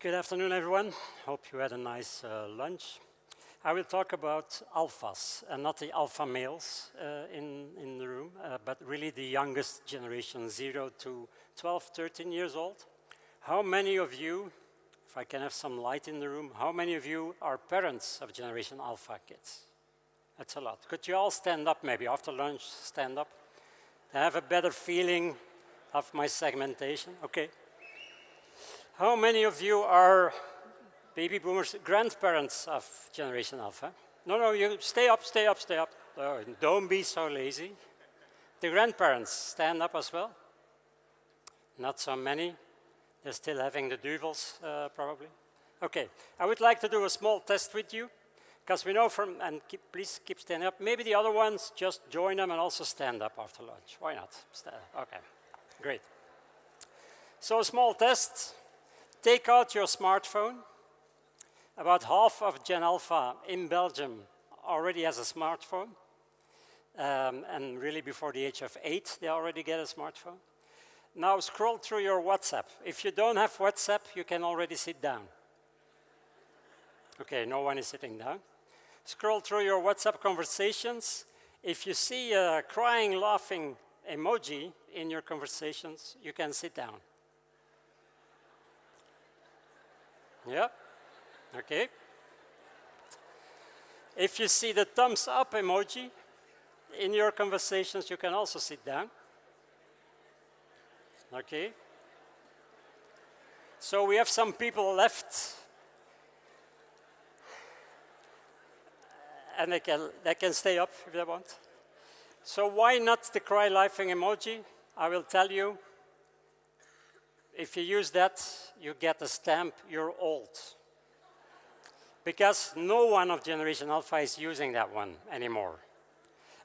Good afternoon, everyone. Hope you had a nice lunch. I will talk about alphas, and not the alpha males in the room, but really the youngest generation, 0 to 12, 13 years old. How many of you, if I can have some light in the room, how many of you are parents of Generation Alpha kids? That's a lot. Could you all stand up maybe after lunch, stand up? To have a better feeling of my segmentation, okay. How many of you are baby boomers, grandparents of Generation Alpha? No, you stay up, stay up, stay up. Oh, don't be so lazy. The grandparents, stand up as well. Not so many. They're still having the duvels, probably. Okay, I would like to do a small test with you, because we know from, and please keep standing up. Maybe the other ones, just join them and also stand up after lunch. Why not? Okay, great. So a small test. Take out your smartphone. About half of Gen Alpha in Belgium already has a smartphone. And really before the age of 8, they already get a smartphone. Now scroll through your WhatsApp. If you don't have WhatsApp, you can already sit down. Okay, no one is sitting down. Scroll through your WhatsApp conversations. If you see a crying, laughing emoji in your conversations, you can sit down. Yeah, okay. If you see the thumbs up emoji in your conversations, you can also sit down. Okay. So we have some people left, and they can stay up if they want. So why not the cry laughing emoji? I will tell you. If you use that, you get a stamp, you're old. Because no one of Generation Alpha is using that one anymore.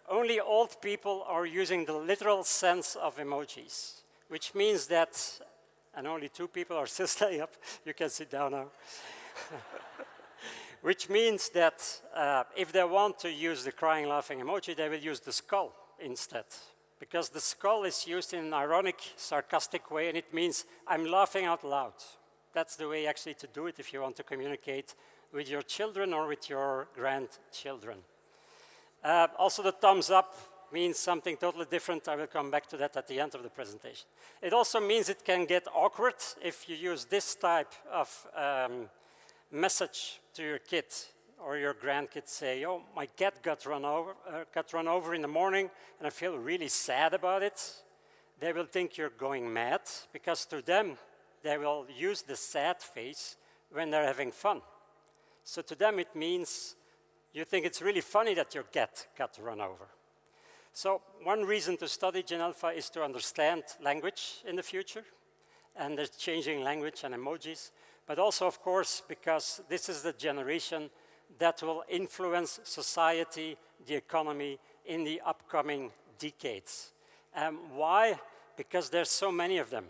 Only old people are using the literal sense of emojis, which means that, and only 2 people are still staying up, you can sit down now. Which means that if they want to use the crying, laughing emoji, they will use the skull instead. Because the skull is used in an ironic, sarcastic way, and it means I'm laughing out loud. That's the way actually to do it if you want to communicate with your children or with your grandchildren. Also, the thumbs up means something totally different. I will come back to that at the end of the presentation. It also means it can get awkward if you use this type of message to your kid or your grandkids. Say, oh, my cat got run over in the morning and I feel really sad about it. They will think you're going mad, because to them, they will use the sad face when they're having fun. So to them, it means you think it's really funny that your cat got run over. So one reason to study Gen Alpha is to understand language in the future, and there's changing language and emojis, but also, of course, because this is the generation that will influence society, the economy in the upcoming decades. Why? Because there's so many of them.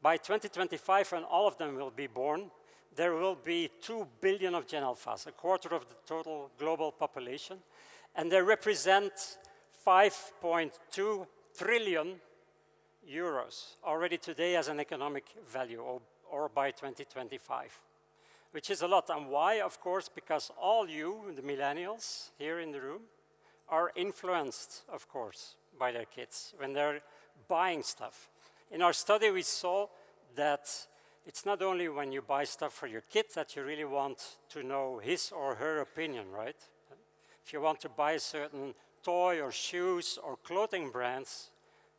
By 2025, when all of them will be born, there will be 2 billion of Gen Alphas, a quarter of the total global population, and they represent 5.2 trillion euros already today as an economic value, or by 2025. Which is a lot. And why? Of course, because all you, the millennials here in the room, are influenced, of course, by their kids when they're buying stuff. In our study, we saw that it's not only when you buy stuff for your kid that you really want to know his or her opinion, right? If you want to buy a certain toy or shoes or clothing brands,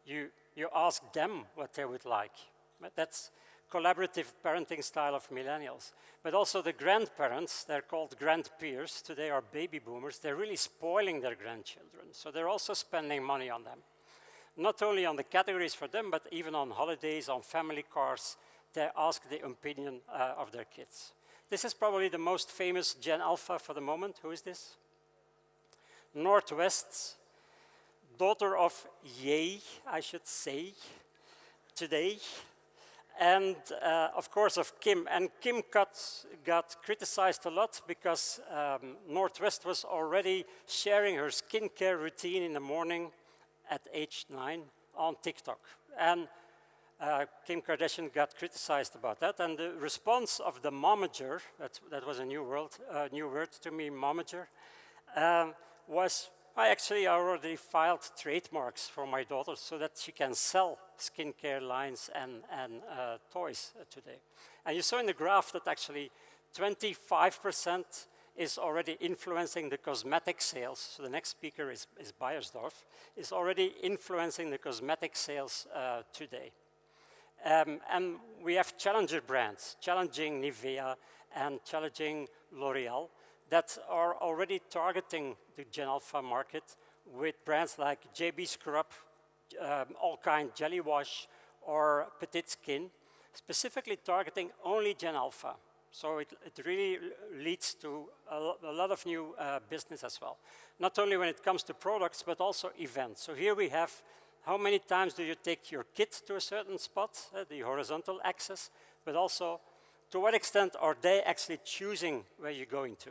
you ask them what they would like. But that's collaborative parenting style of millennials. But also the grandparents, they're called grandpeers, today are baby boomers, they're really spoiling their grandchildren. So they're also spending money on them. Not only on the categories for them, but even on holidays, on family cars, they ask the opinion of their kids. This is probably the most famous Gen Alpha for the moment. Who is this? Northwest, daughter of G.O.A.T, I should say, today. And of course of Kim. And Kim got criticized a lot because Northwest was already sharing her skincare routine in the morning at age 9 on TikTok. And Kim Kardashian got criticized about that, and the response of the momager, that was a new word to me, momager, was, I actually already filed trademarks for my daughter so that she can sell skincare lines and toys today. And you saw in the graph that actually 25% is already influencing the cosmetic sales. So the next speaker is Beiersdorf, is already influencing the cosmetic sales today. And we have challenger brands, challenging Nivea and challenging L'Oreal, that are already targeting the Gen Alpha market with brands like JB Scrub, All Kind Jelly Wash, or Petite Skin, specifically targeting only Gen Alpha. So it really leads to a lot of new business as well. Not only when it comes to products, but also events. So here we have how many times do you take your kid to a certain spot, the horizontal axis, but also to what extent are they actually choosing where you're going to.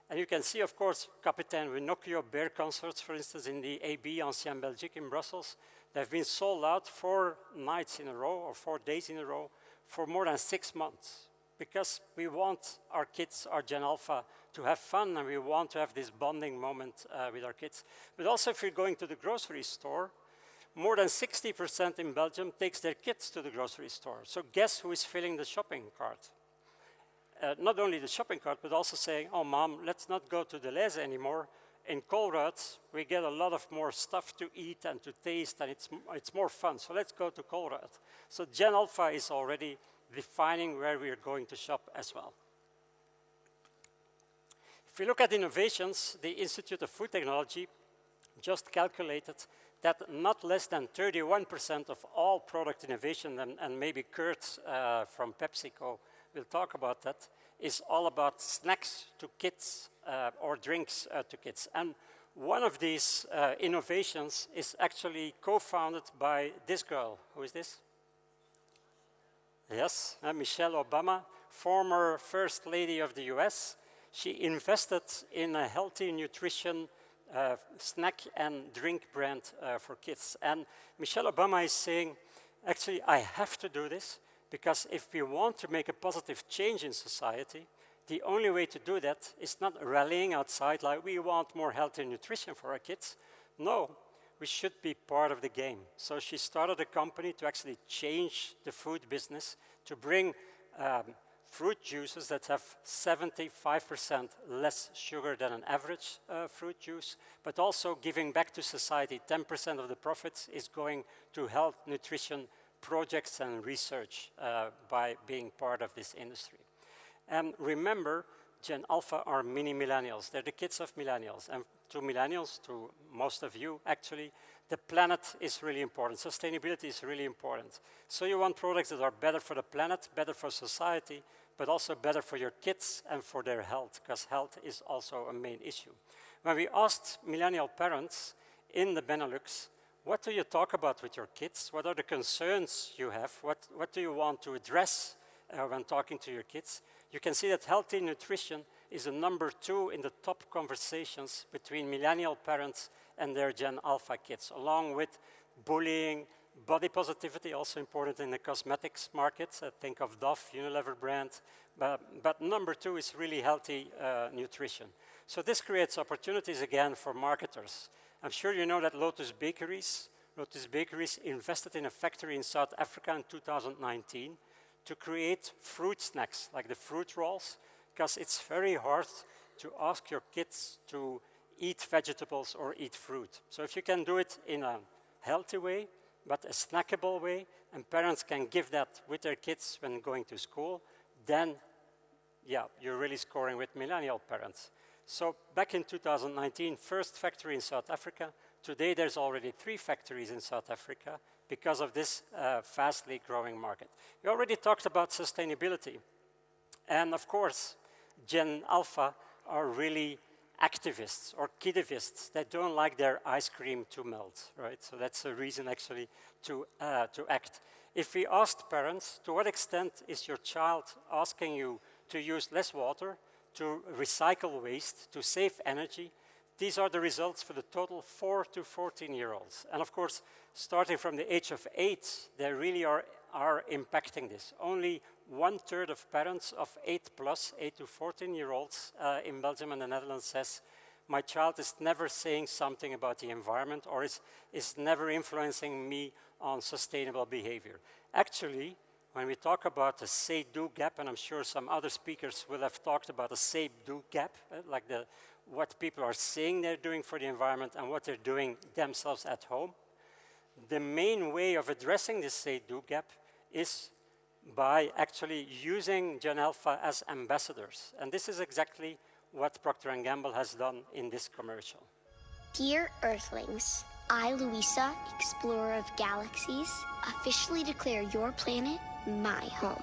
And you can see, of course, Capitaine Winocchio Bergh concerts, for instance, in the AB Ancien Belgique in Brussels. They've been sold out 4 nights in a row or 4 days in a row for more than 6 months. Because we want our kids, our Gen Alpha, to have fun, and we want to have this bonding moment with our kids. But also if you're going to the grocery store, more than 60% in Belgium takes their kids to the grocery store. So guess who is filling the shopping cart? Not only the shopping cart, but also saying, oh, Mom, let's not go to Deleuze anymore. In Colruyt, we get a lot of more stuff to eat and to taste, and it's more fun. So let's go to Colruyt. So Gen Alpha is already defining where we are going to shop as well. If we look at innovations, the Institute of Food Technology just calculated that not less than 31% of all product innovation, and maybe Kurt from PepsiCo will talk about that, is all about snacks to kids or drinks to kids. And one of these innovations is actually co-founded by this girl. Who is this? Yes, Michelle Obama, former First Lady of the US. She invested in a healthy nutrition snack and drink brand for kids. And Michelle Obama is saying, actually, I have to do this, because if we want to make a positive change in society, the only way to do that is not rallying outside like we want more healthy nutrition for our kids. No, we should be part of the game. So she started a company to actually change the food business, to bring fruit juices that have 75% less sugar than an average fruit juice, but also giving back to society. 10% of the profits is going to health, nutrition, projects and research by being part of this industry. And remember, Gen Alpha are mini millennials. They're the kids of millennials. And to millennials, to most of you actually, the planet is really important. Sustainability is really important. So you want products that are better for the planet, better for society, but also better for your kids and for their health, because health is also a main issue. When we asked millennial parents in the Benelux, what do you talk about with your kids? What are the concerns you have? What do you want to address when talking to your kids? You can see that healthy nutrition is a #2 in the top conversations between millennial parents and their Gen Alpha kids, along with bullying, body positivity, also important in the cosmetics market. Think of Dove, Unilever brand. But #2 is really healthy nutrition. So this creates opportunities again for marketers. I'm sure you know that Lotus Bakeries invested in a factory in South Africa in 2019 to create fruit snacks, like the fruit rolls, because it's very hard to ask your kids to eat vegetables or eat fruit. So if you can do it in a healthy way, but a snackable way, and parents can give that with their kids when going to school, then, yeah, you're really scoring with millennial parents. So back in 2019, first factory in South Africa. Today, there's already 3 factories in South Africa because of this fastly growing market. We already talked about sustainability. And of course, Gen Alpha are really activists or kidivists that don't like their ice cream to melt, right? So that's a reason actually to act. If we asked parents, to what extent is your child asking you to use less water, to recycle waste, to save energy, these are the results for the total 4 to 14-year-olds. And of course, starting from the age of 8, they really are impacting this. Only 1/3 of parents of 8+, 8 to 14-year-olds in Belgium and the Netherlands says, my child is never saying something about the environment or is never influencing me on sustainable behavior. Actually, when we talk about the say-do gap, and I'm sure some other speakers will have talked about the say-do gap, like what people are saying they're doing for the environment and what they're doing themselves at home. The main way of addressing this say-do gap is by actually using Gen Alpha as ambassadors. And this is exactly what Procter & Gamble has done in this commercial. Dear Earthlings, I, Louisa, explorer of galaxies, officially declare your planet my home.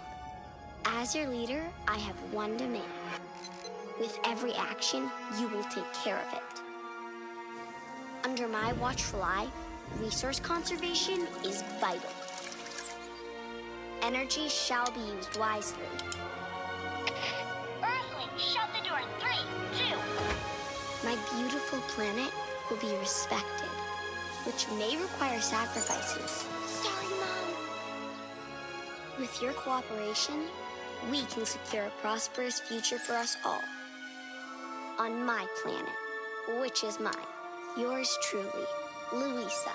As your leader, I have one demand. With every action, you will take care of it. Under my watchful eye, resource conservation is vital. Energy shall be used wisely. Earthlings, shut the door in 3, 2. My beautiful planet will be respected, which may require sacrifices. Sorry, Mom. With your cooperation, we can secure a prosperous future for us all. On my planet, which is mine. Yours truly, Louisa.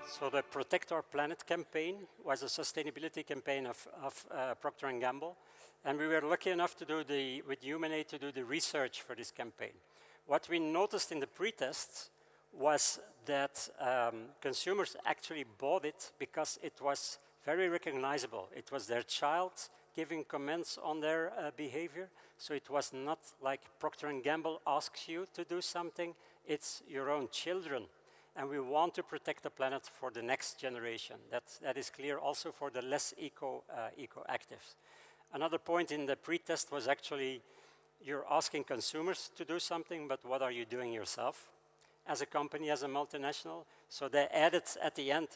So the Protect Our Planet campaign was a sustainability campaign of Procter & Gamble. And we were lucky enough to do with Human8 to do the research for this campaign. What we noticed in the pre-test was that consumers actually bought it because it was very recognizable. It was their child giving comments on their behavior. So it was not like Procter & Gamble asks you to do something, it's your own children. And we want to protect the planet for the next generation. That is clear also for the less eco-actives. Another point in the pre-test was actually you're asking consumers to do something, but what are you doing yourself as a company, as a multinational? So they added at the end,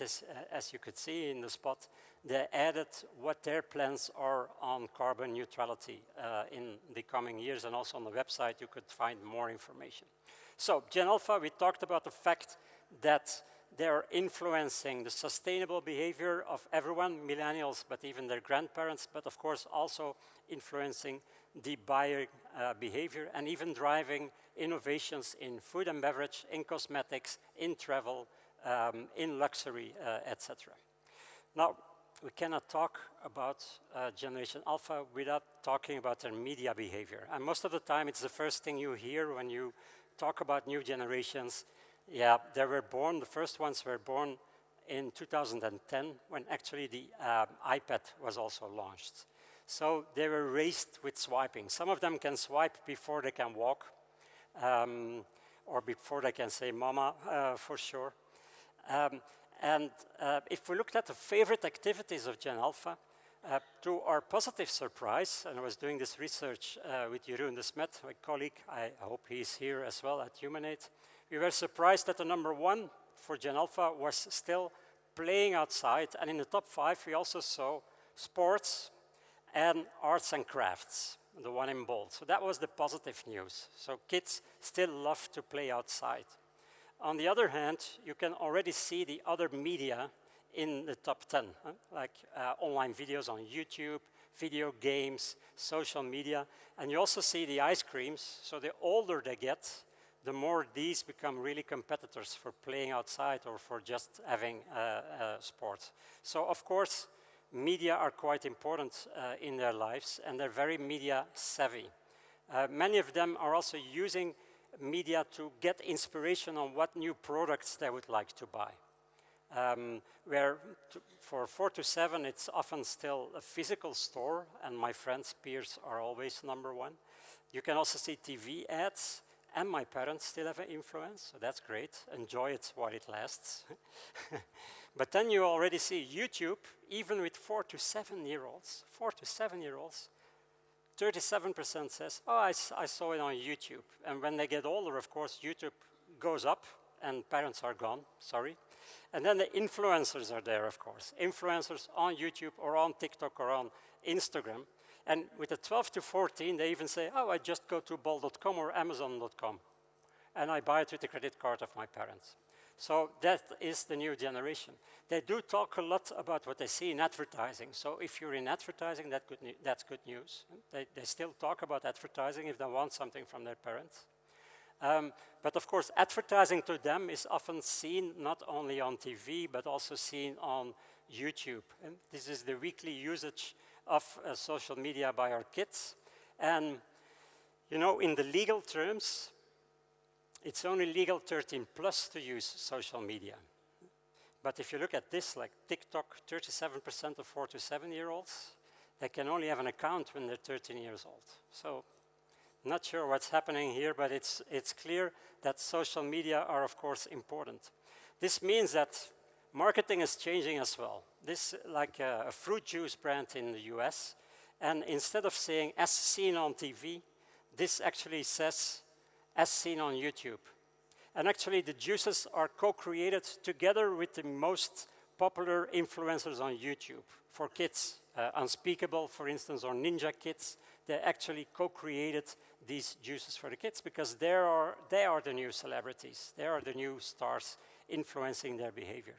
as you could see in the spot, they added what their plans are on carbon neutrality in the coming years, and also on the website you could find more information. So Gen Alpha, we talked about the fact that they're influencing the sustainable behavior of everyone, millennials, but even their grandparents, but of course also influencing the buyer behavior and even driving innovations in food and beverage, in cosmetics, in travel, in luxury, etc. Now, we cannot talk about Generation Alpha without talking about their media behavior. And most of the time, it's the first thing you hear when you talk about new generations. Yeah, they were born, the first ones were born in 2010, when actually the iPad was also launched. So they were raised with swiping. Some of them can swipe before they can walk, or before they can say mama, for sure. If we looked at the favorite activities of Gen Alpha, to our positive surprise, and I was doing this research with Jeroen de Smet, my colleague, I hope he's here as well at Human8. We were surprised that the number 1 for Gen Alpha was still playing outside, and in the top 5 we also saw sports and arts and crafts, the one in bold. So that was the positive news. So kids still love to play outside. On the other hand, you can already see the other media in the top 10, like online videos on YouTube, video games, social media, and you also see the ice creams. So the older they get, the more these become really competitors for playing outside or for just having sports. So of course, media are quite important in their lives, and they're very media savvy. Many of them are also using media to get inspiration on what new products they would like to buy. For 4 to 7, it's often still a physical store, and my friends' peers are always number 1. You can also see TV ads, and my parents still have an influence, so that's great. Enjoy it while it lasts. But then you already see YouTube, even with 4 to 7-year-olds, 37% says, oh, I saw it on YouTube. And when they get older, of course, YouTube goes up, and parents are gone, sorry. And then the influencers are there, of course. Influencers on YouTube or on TikTok or on Instagram. And with the 12 to 14, they even say, oh, I just go to bol.com or amazon.com, and I buy it with the credit card of my parents. So that is the new generation. They do talk a lot about what they see in advertising. So if you're in advertising, that's good news. They still talk about advertising if they want something from their parents. But of course, advertising to them is often seen not only on TV, but also seen on YouTube. And this is the weekly usage of social media by our kids. And, you know, in the legal terms, it's only legal 13 plus to use social media. But if you look at this, like TikTok, 37% of 4 to 7-year-olds, they can only have an account when they're 13 years old. So, not sure what's happening here, but it's clear that social media are, of course, important. This means that marketing is changing as well. This, like a fruit juice brand in the US, and instead of saying as seen on TV, this actually says as seen on YouTube. And actually, the juices are co-created together with the most popular influencers on YouTube. For kids, Unspeakable, for instance, or Ninja Kids, they actually co-created these juices for the kids because they are the new celebrities. They are the new stars influencing their behavior.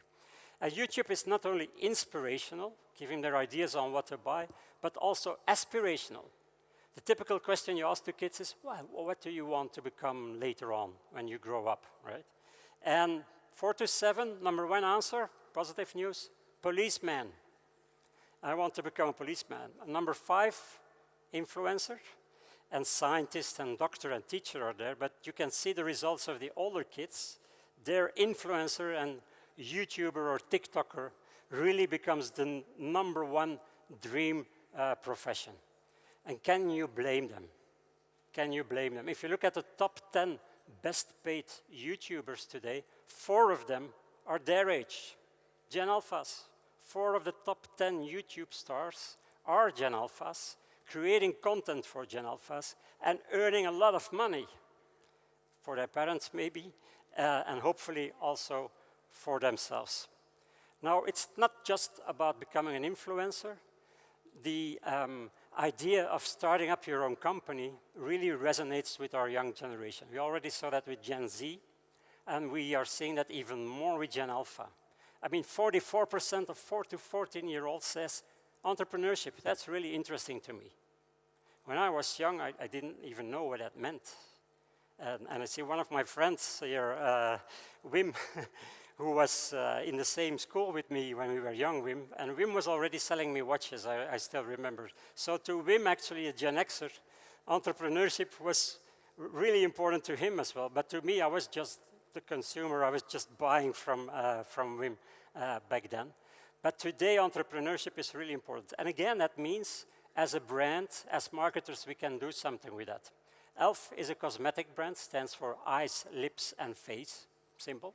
And YouTube is not only inspirational, giving their ideas on what to buy, but also aspirational. The typical question you ask to kids is, well, what do you want to become later on when you grow up, right? And 4 to 7, number one answer, positive news, policeman. I want to become a policeman. And number 5, influencer. And scientist and doctor and teacher are there, but you can see the results of the older kids. Their influencer and YouTuber or TikToker really becomes the number one dream profession. And can you blame them? Can you blame them? If you look at the top 10 best paid YouTubers today, 4 of them are their age, Gen Alphas. 4 of the top 10 YouTube stars are Gen Alphas, creating content for Gen Alphas and earning a lot of money for their parents maybe, and hopefully also for themselves. Now, it's not just about becoming an influencer. The idea of starting up your own company really resonates with our young generation. We already saw that with Gen Z, and we are seeing that even more with Gen Alpha. I mean, 44% of 4 to 14-year-olds says, entrepreneurship, that's really interesting to me. When I was young, I didn't even know what that meant. And I see one of my friends here, Wim, who was in the same school with me when we were young, Wim, and Wim was already selling me watches, I still remember. So to Wim, actually, a Gen Xer, entrepreneurship was really important to him as well. But to me, I was just the consumer. I was just buying from Wim back then. But today, entrepreneurship is really important. And again, that means as a brand, as marketers, we can do something with that. e.l.f. is a cosmetic brand, stands for eyes, lips, and face, simple.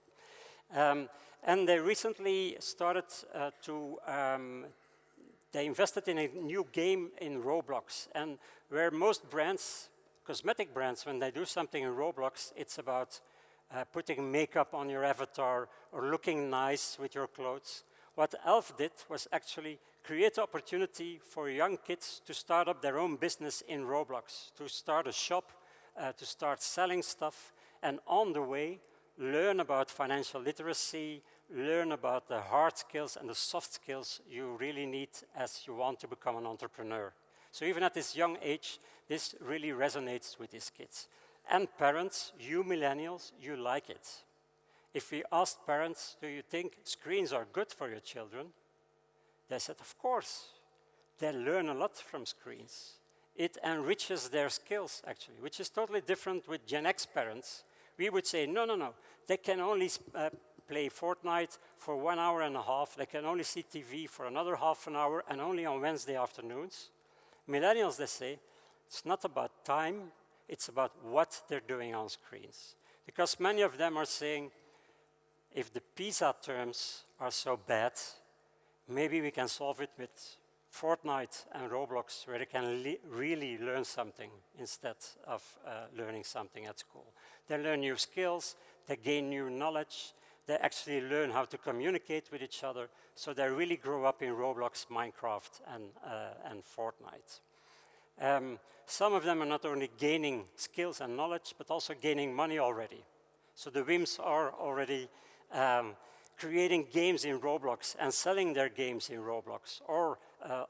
And they recently started they invested in a new game in Roblox. And where most brands, cosmetic brands, when they do something in Roblox, it's about putting makeup on your avatar or looking nice with your clothes. What e.l.f. did was actually create opportunity for young kids to start up their own business in Roblox, to start a shop, to start selling stuff, and on the way, learn about financial literacy, learn about the hard skills and the soft skills you really need as you want to become an entrepreneur. So even at this young age, this really resonates with these kids. And parents, you millennials, you like it. If we asked parents, do you think screens are good for your children? They said, of course. They learn a lot from screens. It enriches their skills, actually, which is totally different with Gen X parents. We would say, no, no, no. They can only play Fortnite for 1 hour and a half. They can only see TV for another half an hour and only on Wednesday afternoons. Millennials, they say, it's not about time. It's about what they're doing on screens. Because many of them are saying, if the PISA terms are so bad, maybe we can solve it with Fortnite and Roblox, where they can really learn something instead of learning something at school. They learn new skills, they gain new knowledge, they actually learn how to communicate with each other, so they really grow up in Roblox, Minecraft, and Fortnite. Some of them are not only gaining skills and knowledge, but also gaining money already. So the WIMs are already creating games in Roblox and selling their games in Roblox, or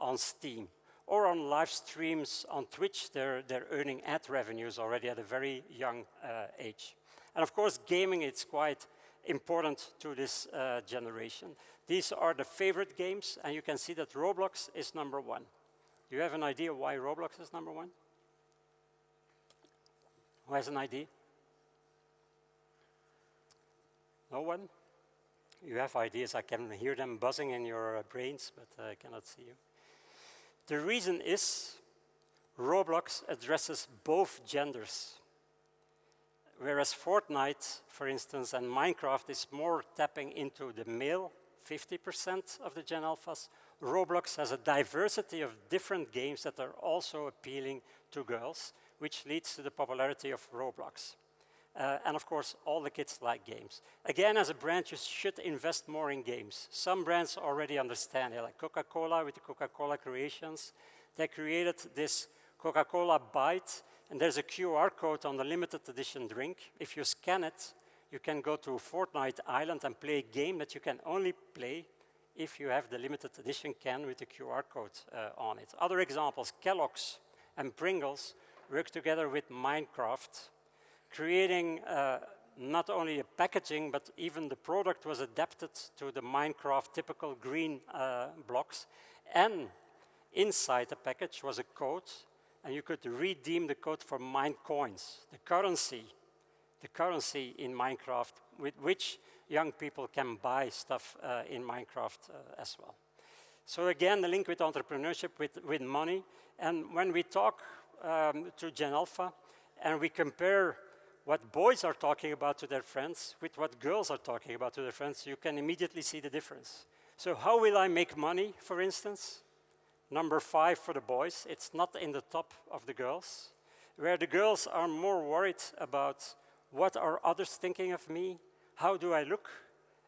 on Steam, or on live streams on Twitch. They're earning ad revenues already at a very young age. And of course, gaming is quite important to this generation. These are the favorite games, and you can see that Roblox is number 1. Do you have an idea why Roblox is number 1? Who has an idea? No one? You have ideas. I can hear them buzzing in your brains, but I cannot see you. The reason is Roblox addresses both genders. Whereas Fortnite, for instance, and Minecraft is more tapping into the male, 50% of the Gen Alphas, Roblox has a diversity of different games that are also appealing to girls, which leads to the popularity of Roblox. And of course, all the kids like games. Again, as a brand, you should invest more in games. Some brands already understand it, like Coca-Cola with the Coca-Cola Creations. They created this Coca-Cola Bite, and there's a QR code on the limited edition drink. If you scan it, you can go to Fortnite Island and play a game that you can only play if you have the limited edition can with the QR code on it. Other examples, Kellogg's and Pringles work together with Minecraft, creating not only a packaging, but even the product was adapted to the Minecraft typical green blocks. And inside the package was a code, and you could redeem the code for Mine Coins, the currency in Minecraft, with which young people can buy stuff in Minecraft as well. So again, the link with entrepreneurship, with money. And when we talk to Gen Alpha, and we compare what boys are talking about to their friends with what girls are talking about to their friends, you can immediately see the difference. So how will I make money, for instance? Number 5 for the boys, it's not in the top of the girls, where the girls are more worried about what are others thinking of me, how do I look,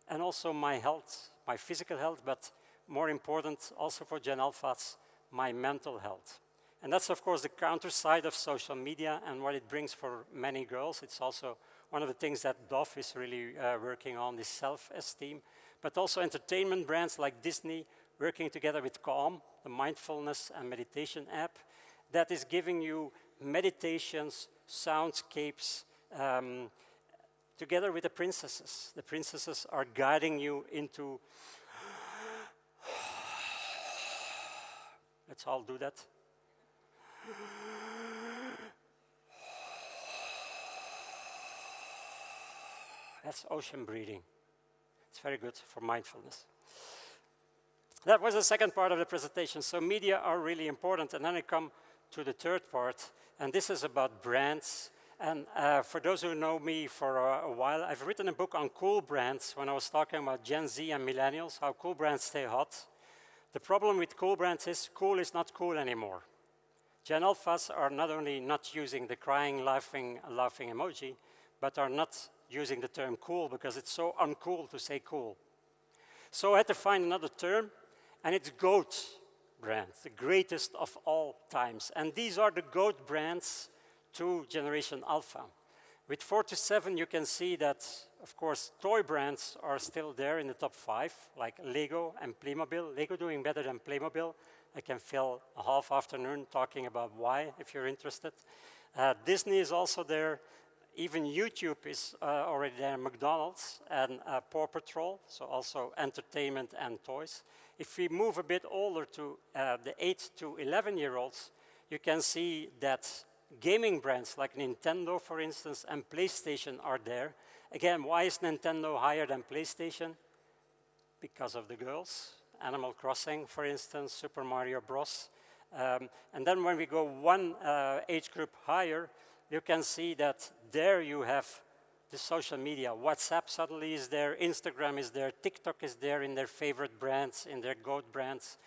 and also my health, my physical health, but more important also for Gen Alphas, my mental health. And that's, of course, the counter side of social media and what it brings for many girls. It's also one of the things that Dove is really working on, this self-esteem. But also entertainment brands like Disney working together with Calm, the mindfulness and meditation app, that is giving you meditations, soundscapes, together with the princesses. The princesses are guiding you into... Let's all do that. That's ocean breathing. It's very good for mindfulness. That was the second part of the presentation. So media are really important. And then I come to the third part. And this is about brands. And for those who know me for a while, I've written a book on cool brands when I was talking about Gen Z and millennials, how cool brands stay hot. The problem with cool brands is cool is not cool anymore. Gen Alphas are not only not using the crying, laughing emoji, but are not using the term cool because it's so uncool to say cool. So I had to find another term, and it's G.O.A.T brands, the greatest of all times. And these are the G.O.A.T brands to Generation Alpha. With 4 to 7, you can see that, of course, toy brands are still there in the top 5, like Lego and Playmobil. Lego doing better than Playmobil. I can fill a half afternoon talking about why, if you're interested. Disney is also there. Even YouTube is already there, McDonald's and Paw Patrol, so also entertainment and toys. If we move a bit older to the 8 to 11-year-olds, you can see that gaming brands like Nintendo, for instance, and PlayStation are there. Again, why is Nintendo higher than PlayStation? Because of the girls. Animal Crossing, for instance, Super Mario Bros. And then when we go one age group higher, you can see that there you have the social media. WhatsApp suddenly is there, Instagram is there, TikTok is there in their favorite brands, in their G.O.A.T brands,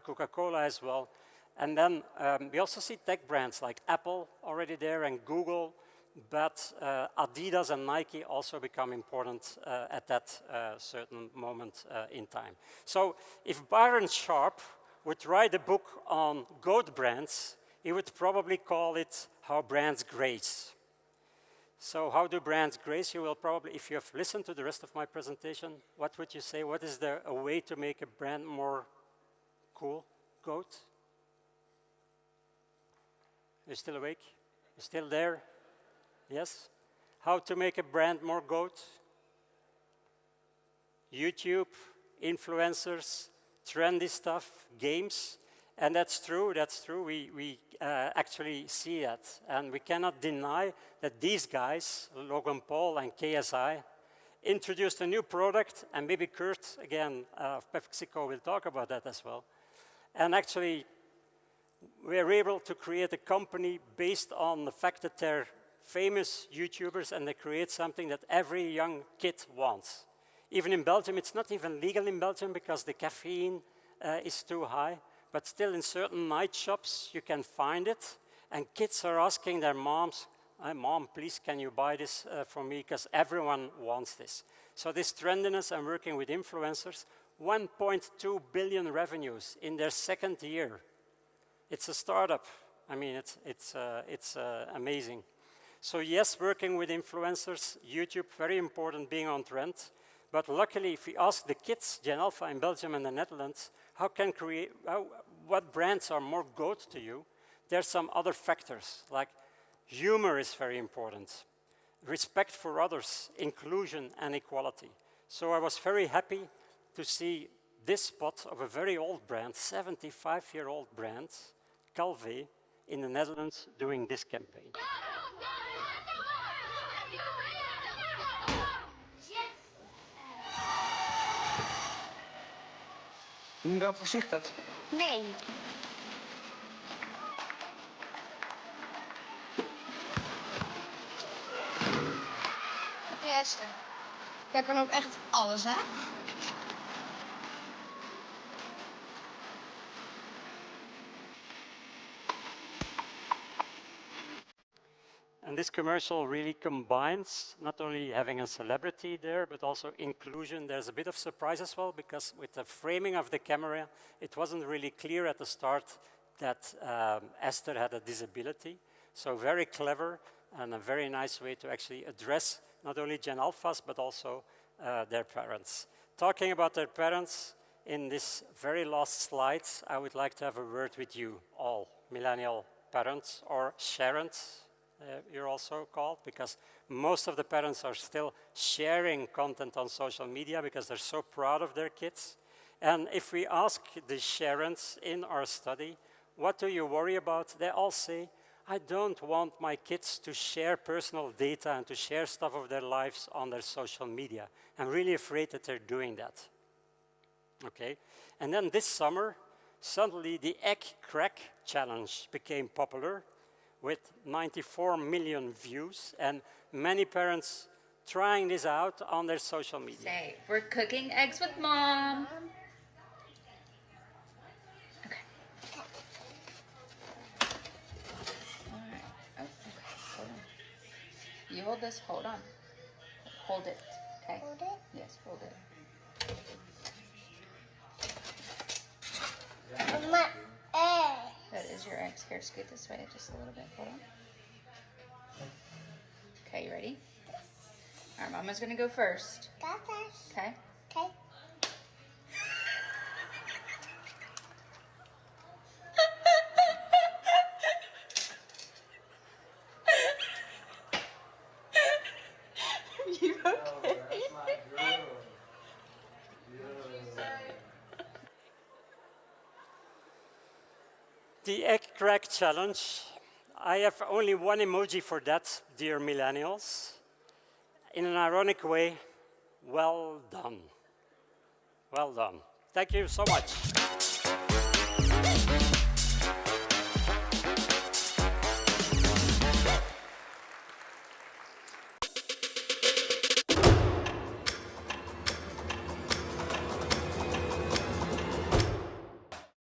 Coca-Cola as well. And then we also see tech brands like Apple already there and Google. but Adidas and Nike also become important at that certain moment in time. So if Byron Sharp would write a book on goat brands, he would probably call it How Brands Grace. So how do brands grace? You will probably, if you have listened to the rest of my presentation, what would you say? What is a way to make a brand more cool? Goat? You're still awake? You're still there? Yes? How to make a brand more goat? YouTube, influencers, trendy stuff, games. And that's true, we actually see that. And we cannot deny that these guys, Logan Paul and KSI, introduced a new product, and maybe Kurt, again, of PepsiCo will talk about that as well. And actually, we are able to create a company based on the fact that they're famous YouTubers and they create something that every young kid wants. Even in Belgium, it's not even legal in Belgium because the caffeine is too high. But still in certain night shops, you can find it. And kids are asking their moms, Mom, please, can you buy this for me? Because everyone wants this. So this trendiness, I'm working with influencers, 1.2 billion revenues in their second year. It's a startup. I mean, it's amazing. So yes, working with influencers, YouTube, very important, being on trend. But luckily, if we ask the kids, Gen Alpha in Belgium and the Netherlands, what brands are more GOAT to you? There's some other factors, like humor is very important, respect for others, inclusion and equality. So I was very happy to see this spot of a very old brand, 75-year-old brand, Calvé, in the Netherlands doing this campaign. Doe je wel voorzichtig? Nee. Ja, Esther. Jij kan ook echt alles, hè? And this commercial really combines not only having a celebrity there, but also inclusion. There's a bit of surprise as well, because with the framing of the camera, it wasn't really clear at the start that Esther had a disability. So very clever and a very nice way to actually address not only Gen Alphas, but also their parents. Talking about their parents, in this very last slide, I would like to have a word with you all, millennial parents or sharents. You're also called, because most of the parents are still sharing content on social media because they're so proud of their kids. And if we ask the sharents in our study, what do you worry about? They all say, I don't want my kids to share personal data and to share stuff of their lives on their social media. I'm really afraid that they're doing that. Okay, and then this summer, suddenly the Egg Crack Challenge became popular, with 94 million views, and many parents trying this out on their social media. Say, we're cooking eggs with Mom. Okay. All right. Oh, okay. Hold on. You hold this. Hold on. Hold it. Okay. Hold it? Yes, hold it. My egg. That is your eggs. Here, scoot this way just a little bit. Hold on. Okay, you ready? All right, Mama's gonna go first. Go first. Okay. Okay. You okay? The Egg Crack Challenge, I have only one emoji for that, dear millennials. In an ironic way, well done. Well done. Thank you so much.